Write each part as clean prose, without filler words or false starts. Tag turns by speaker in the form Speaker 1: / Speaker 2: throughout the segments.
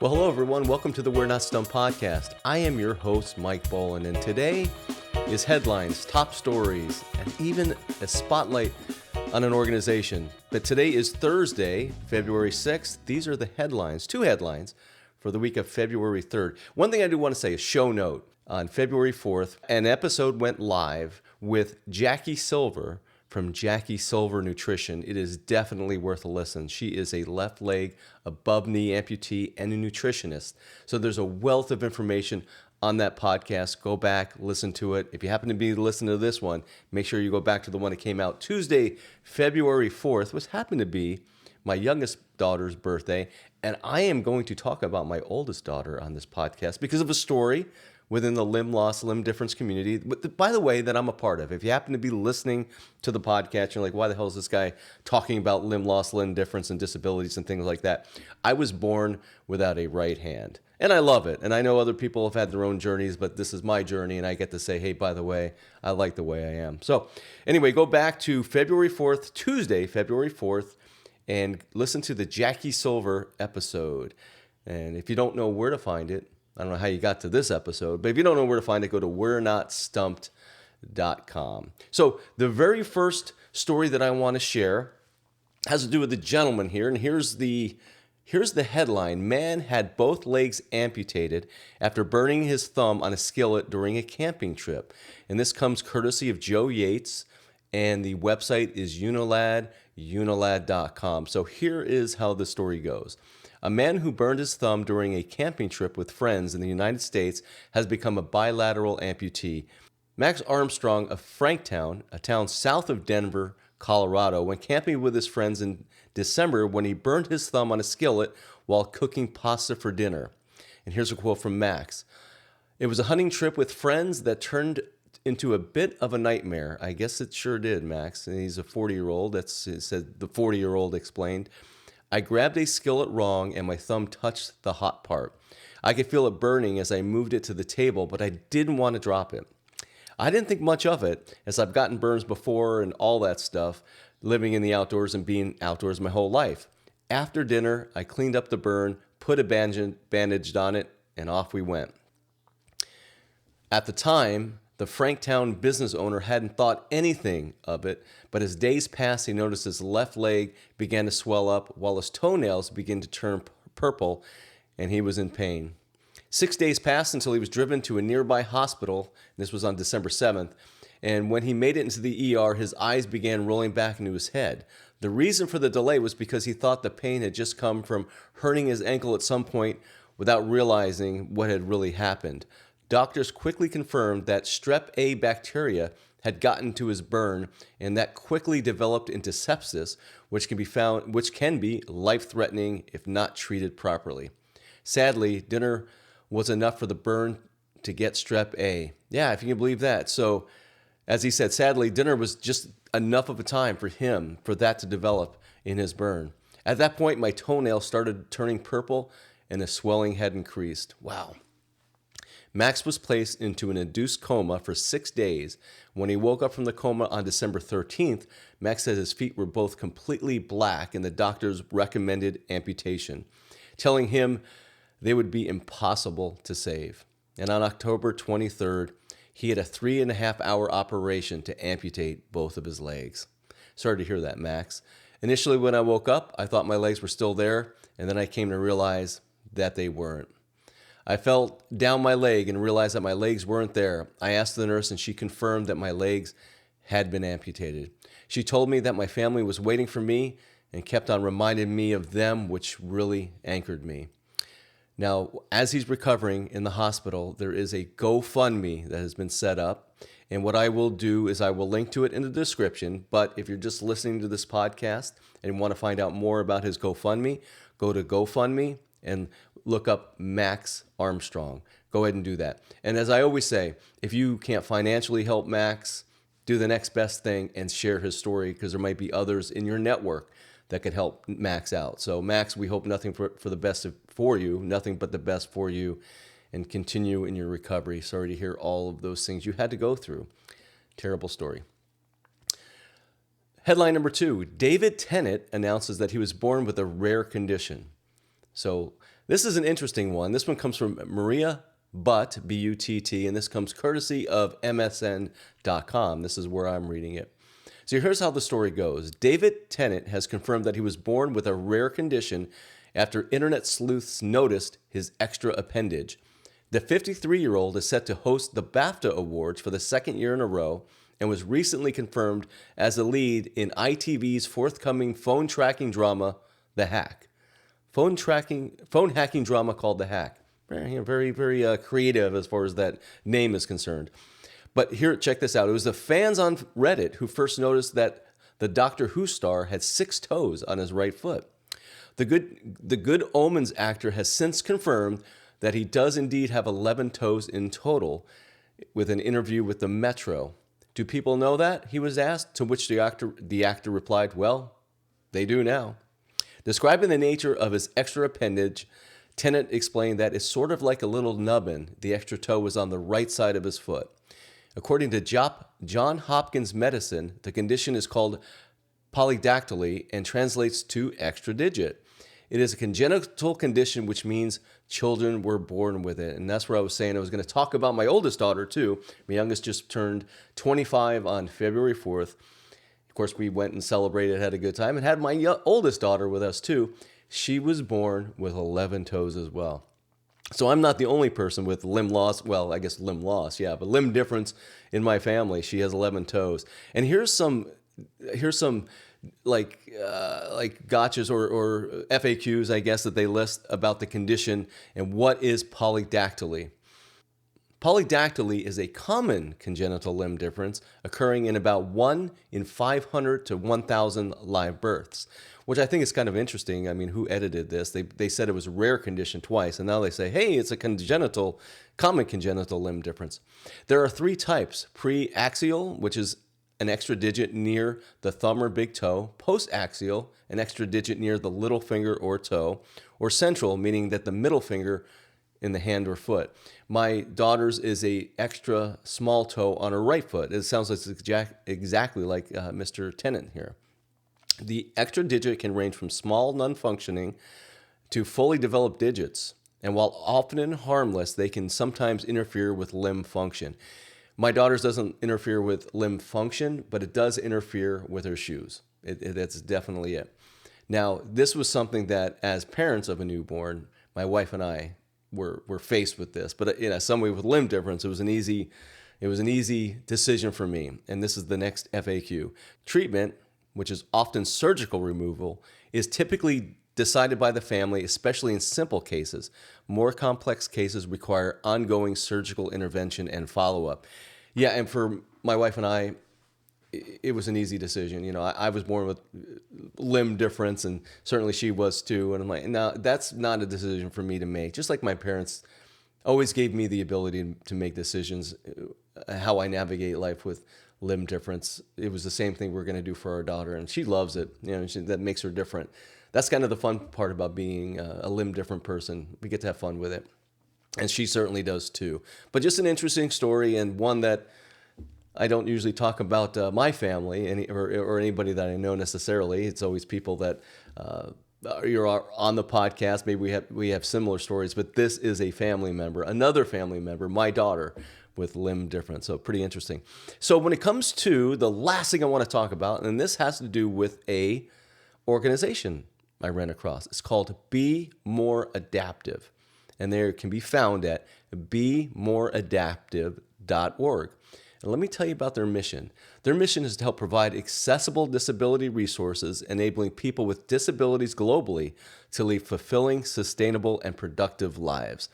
Speaker 1: Well, hello, everyone. Welcome to the We're Not Stumped podcast. I am your host, Mike Bolland, and today is headlines, top stories, and even a spotlight on an organization. But today is Thursday, February 6th. These are the headlines, two headlines for the week of February 3rd. One thing I do want to say, a show note. On February 4th, an episode went live with Jackie Silver from Jackie Silver Nutrition. It is definitely worth a listen. She is a left leg, above knee amputee and a nutritionist. So there's a wealth of information on that podcast. Go back, listen to it. If you happen to be listening to this one, make sure you go back to the one that came out Tuesday, February 4th, which happened to be my youngest daughter's birthday. And I am going to talk about my oldest daughter on this podcast because of a story within the limb loss, limb difference community, by the way, that I'm a part of. If you happen to be listening to the podcast, you're like, why the hell is this guy talking about limb loss, limb difference, and disabilities and things like that? I was born without a right hand, and I love it. And I know other people have had their own journeys, but this is my journey, and I get to say, hey, by the way, I like the way I am. So anyway, go back to February 4th, Tuesday, February 4th, and listen to the Jackie Silver episode. And if you don't know where to find it, I don't know how you got to this episode, but if you don't know where to find it, go to we'renotstumped.com. So the very first story that I want to share has to do with the gentleman here, and here's the headline. Man had both legs amputated after burning his thumb on a skillet during a camping trip. And this comes courtesy of Joe Yates, and the website is unilad.com. So here is how the story goes. A man who burned his thumb during a camping trip with friends in the United States has become a bilateral amputee. Max Armstrong of Franktown, a town south of Denver, Colorado, went camping with his friends in December when he burned his thumb on a skillet while cooking pasta for dinner. And here's a quote from Max. It was a hunting trip with friends that turned into a bit of a nightmare. I guess it sure did, Max. And he's a 40-year-old. That's, it said the 40-year-old explained. I grabbed a skillet wrong and my thumb touched the hot part. I could feel it burning as I moved it to the table, but I didn't want to drop it. I didn't think much of it, as I've gotten burns before and all that stuff, living in the outdoors and being outdoors my whole life. After dinner, I cleaned up the burn, put a bandage on it, and off we went. At the time, the Franktown business owner hadn't thought anything of it, but as days passed, he noticed his left leg began to swell up while his toenails began to turn purple, and he was in pain. 6 days passed until he was driven to a nearby hospital. This was on December 7th, and when he made it into the ER, his eyes began rolling back into his head. The reason for the delay was because he thought the pain had just come from hurting his ankle at some point without realizing what had really happened. Doctors quickly confirmed that strep A bacteria had gotten to his burn, and that quickly developed into sepsis, which can be life-threatening if not treated properly. Sadly, dinner was enough for the burn to get strep A. Yeah, if you can believe that. So, as he said, sadly, dinner was just enough of a time for him for that to develop in his burn. At that point, my toenail started turning purple, and the swelling had increased. Wow. Max was placed into an induced coma for 6 days. When he woke up from the coma on December 13th, Max said his feet were both completely black and the doctors recommended amputation, telling him they would be impossible to save. And on October 23rd, he had a 3.5-hour operation to amputate both of his legs. Sorry to hear that, Max. Initially, when I woke up, I thought my legs were still there, and then I came to realize that they weren't. I felt down my leg and realized that my legs weren't there. I asked the nurse and she confirmed that my legs had been amputated. She told me that my family was waiting for me and kept on reminding me of them, which really anchored me. Now, as he's recovering in the hospital, there is a GoFundMe that has been set up. And what I will do is I will link to it in the description. But if you're just listening to this podcast and want to find out more about his GoFundMe, go to GoFundMe and look up Max Armstrong. Go ahead and do that. And as I always say, if you can't financially help Max, do the next best thing and share his story, because there might be others in your network that could help Max out. So Max, we hope nothing for the best for you, nothing but the best for you, and continue in your recovery. Sorry to hear all of those things you had to go through. Terrible story. Headline number 2, David Tennant announces that he was born with a rare condition. So This is an interesting one. This one comes from Maria Butt, B-U-T-T, and this comes courtesy of MSN.com. This is where I'm reading it. So here's how the story goes. David Tennant has confirmed that he was born with a rare condition after internet sleuths noticed his extra appendage. The 53-year-old is set to host the BAFTA Awards for the second year in a row and was recently confirmed as the lead in ITV's forthcoming phone tracking drama, The Hack. Phone hacking drama called The Hack. Very, very creative as far as that name is concerned. But here, check this out. It was the fans on Reddit who first noticed that the Doctor Who star had 6 toes on his right foot. The Good Omens actor has since confirmed that he does indeed have 11 toes in total with an interview with the Metro. Do people know that? He was asked, to which the actor replied, well, they do now. Describing the nature of his extra appendage, Tennant explained that it's sort of like a little nubbin. The extra toe was on the right side of his foot. According to John Hopkins Medicine, the condition is called polydactyly and translates to extra digit. It is a congenital condition, which means children were born with it. And that's where I was saying I was going to talk about my oldest daughter, too. My youngest just turned 25 on February 4th. Of course, we went and celebrated, had a good time, and had my oldest daughter with us, too. She was born with 11 toes as well. So I'm not the only person with limb loss. Well, I guess limb loss, yeah, but limb difference in my family. She has 11 toes. And here's some like gotchas or FAQs, I guess, that they list about the condition and what is polydactyly. Polydactyly is a common congenital limb difference occurring in about 1 in 500 to 1,000 live births, which I think is kind of interesting. I mean, who edited this? They said it was a rare condition twice, and now they say, hey, it's a common congenital limb difference. There are 3 types: pre-axial, which is an extra digit near the thumb or big toe; post-axial, an extra digit near the little finger or toe; or central, meaning that the middle finger in the hand or foot. My daughter's is a extra small toe on her right foot. It sounds like it's exactly like Mr. Tennant here. The extra digit can range from small, non-functioning to fully developed digits. And while often harmless, they can sometimes interfere with limb function. My daughter's doesn't interfere with limb function, but it does interfere with her shoes. That's definitely it. Now, this was something that, as parents of a newborn, my wife and I were faced with this. But somebody with limb difference, it was an easy decision for me. And this is the next FAQ. Treatment, which is often surgical removal, is typically decided by the family, especially in simple cases. More complex cases require ongoing surgical intervention and follow-up. Yeah, and for my wife and I, it was an easy decision. I was born with limb difference, and certainly she was too. And I'm like, no, that's not a decision for me to make. Just like my parents always gave me the ability to make decisions, how I navigate life with limb difference. It was the same thing we're going to do for our daughter, and she loves it. That makes her different. That's kind of the fun part about being a limb different person. We get to have fun with it, and she certainly does too. But just an interesting story, and one that I don't usually talk about my family or anybody that I know necessarily. It's always people that you're on the podcast. Maybe we have similar stories, but this is a family member, another family member, my daughter, with limb difference. So pretty interesting. So when it comes to the last thing I want to talk about, and this has to do with a organization I ran across. It's called Be More Adaptive, and they can be found at bemoreadaptive.org. And let me tell you about their mission. Their mission is to help provide accessible disability resources, enabling people with disabilities globally to lead fulfilling, sustainable, and productive lives.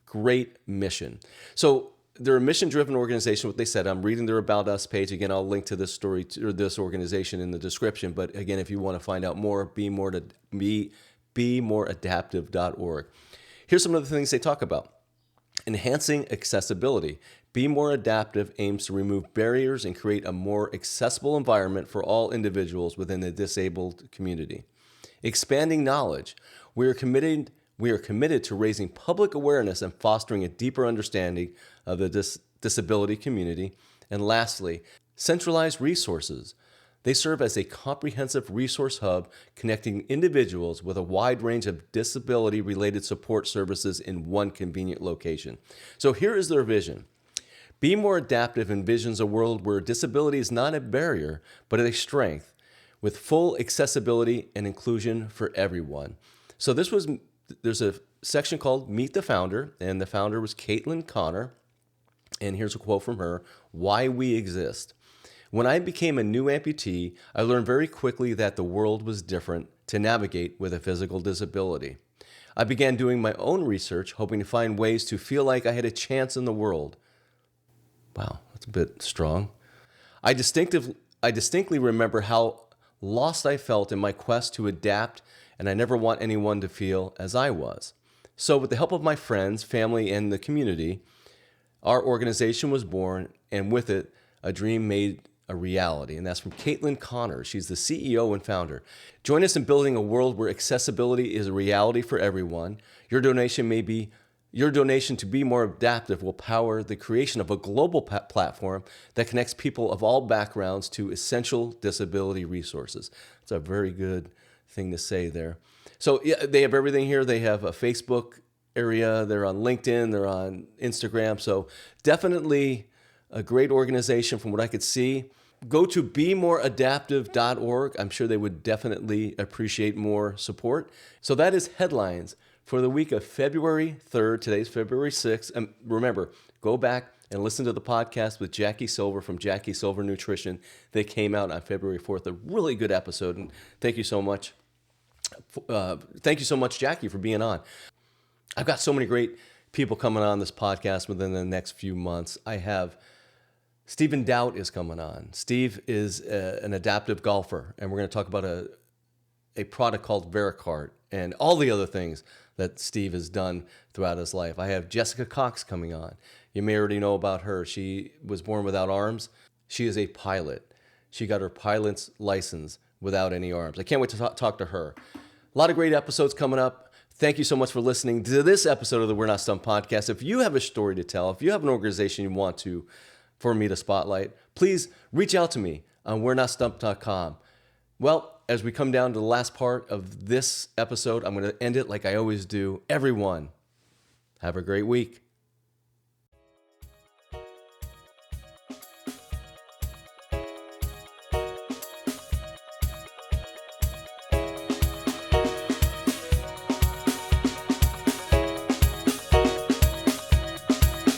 Speaker 1: Great mission. So they're a mission-driven organization, what they said. I'm reading their About Us page. Again, I'll link to this story or this organization in the description. But again, if you want to find out more, bemoreadaptive.org. Here's some of the things they talk about. Enhancing accessibility. Be More Adaptive aims to remove barriers and create a more accessible environment for all individuals within the disabled community. Expanding knowledge. We are committed to raising public awareness and fostering a deeper understanding of the disability community. And lastly, centralized resources. They serve as a comprehensive resource hub connecting individuals with a wide range of disability-related support services in one convenient location. So here is their vision. Be More Adaptive envisions a world where disability is not a barrier, but a strength, with full accessibility and inclusion for everyone. So there's a section called Meet the Founder, and the founder was Caitlin Connor. And here's a quote from her: "Why we exist. When I became a new amputee, I learned very quickly that the world was different to navigate with a physical disability. I began doing my own research, hoping to find ways to feel like I had a chance in the world." Wow, that's a bit strong. I distinctly remember how lost I felt in my quest to adapt, and I never want anyone to feel as I was. So with the help of my friends, family, and the community, our organization was born, and with it, a dream made a reality. And that's from Caitlin Connor. She's the CEO and founder. Join us in building a world where accessibility is a reality for everyone. Your donation to Be More Adaptive will power the creation of a global platform that connects people of all backgrounds to essential disability resources. It's a very good thing to say there. So yeah, they have everything here. They have a Facebook area. They're on LinkedIn. They're on Instagram. So definitely a great organization from what I could see. Go to bemoreadaptive.org. I'm sure they would definitely appreciate more support. So that is headlines for the week of February 3rd. Today's February 6th. And remember, go back and listen to the podcast with Jackie Silver from Jackie Silver Nutrition. They came out on February 4th. A really good episode. And thank you so much. Thank you so much, Jackie, for being on. I've got so many great people coming on this podcast within the next few months. I have Stephen Doubt is coming on. Steve is an adaptive golfer, and we're going to talk about a product called Vericard and all the other things that Steve has done throughout his life. I have Jessica Cox coming on. You may already know about her. She was born without arms. She is a pilot. She got her pilot's license without any arms. I can't wait to talk to her. A lot of great episodes coming up. Thank you so much for listening to this episode of the We're Not Stumped podcast. If you have a story to tell, if you have an organization you want for me to spotlight, please reach out to me on we'renotstumped.com. Well, as we come down to the last part of this episode, I'm going to end it like I always do. Everyone, have a great week.